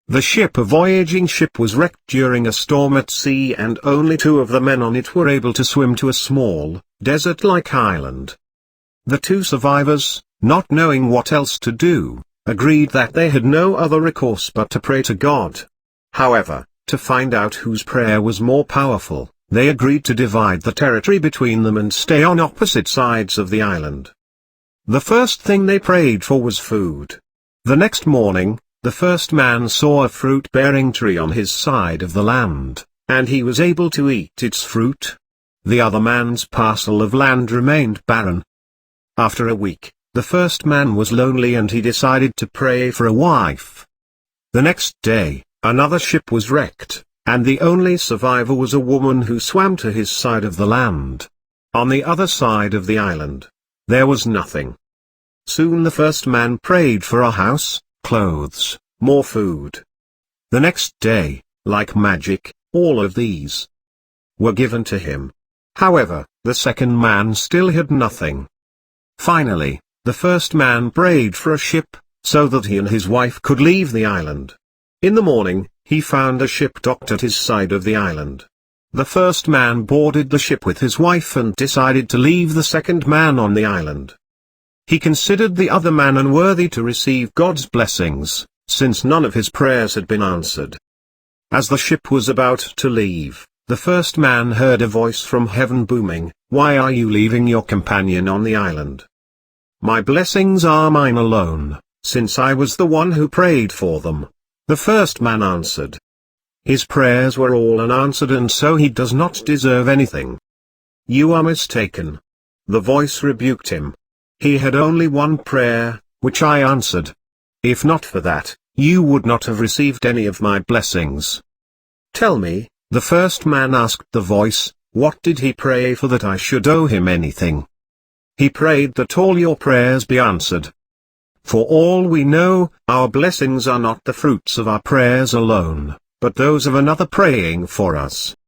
The ship, a voyaging ship, was wrecked during a storm at sea, and only 2 of the men on it were able to swim to a small, desert-like island. The 2 survivors, not knowing what else to do, agreed that they had no other recourse but to pray to God. However, to find out whose prayer was more powerful, they agreed to divide the territory between them and stay on opposite sides of the island. The first thing they prayed for was food. The next morning, the first man saw a fruit-bearing tree on his side of the land, and he was able to eat its fruit. The other man's parcel of land remained barren. After a week, the first man was lonely and he decided to pray for a wife. The next day, another ship was wrecked, and the only survivor was a woman who swam to his side of the land. On the other side of the island, there was nothing. Soon the first man prayed for a house, clothes, more food. The next day, like magic, all of these were given to him. However, the second man still had nothing. Finally, the first man prayed for a ship, so that he and his wife could leave the island. In the morning, he found a ship docked at his side of the island. The first man boarded the ship with his wife and decided to leave the second man on the island. He considered the other man unworthy to receive God's blessings, since none of his prayers had been answered. As the ship was about to leave, the first man heard a voice from heaven booming, "Why are you leaving your companion on the island? My blessings are mine alone, since I was the one who prayed for them." The first man answered. His prayers were all unanswered, and so he does not deserve anything. "You are mistaken." The voice rebuked him. "He had only one prayer, which I answered. If not for that, you would not have received any of my blessings." "Tell me," the first man asked the voice, "what did he pray for that I should owe him anything?" "He prayed that all your prayers be answered. For all we know, our blessings are not the fruits of our prayers alone, but those of another praying for us.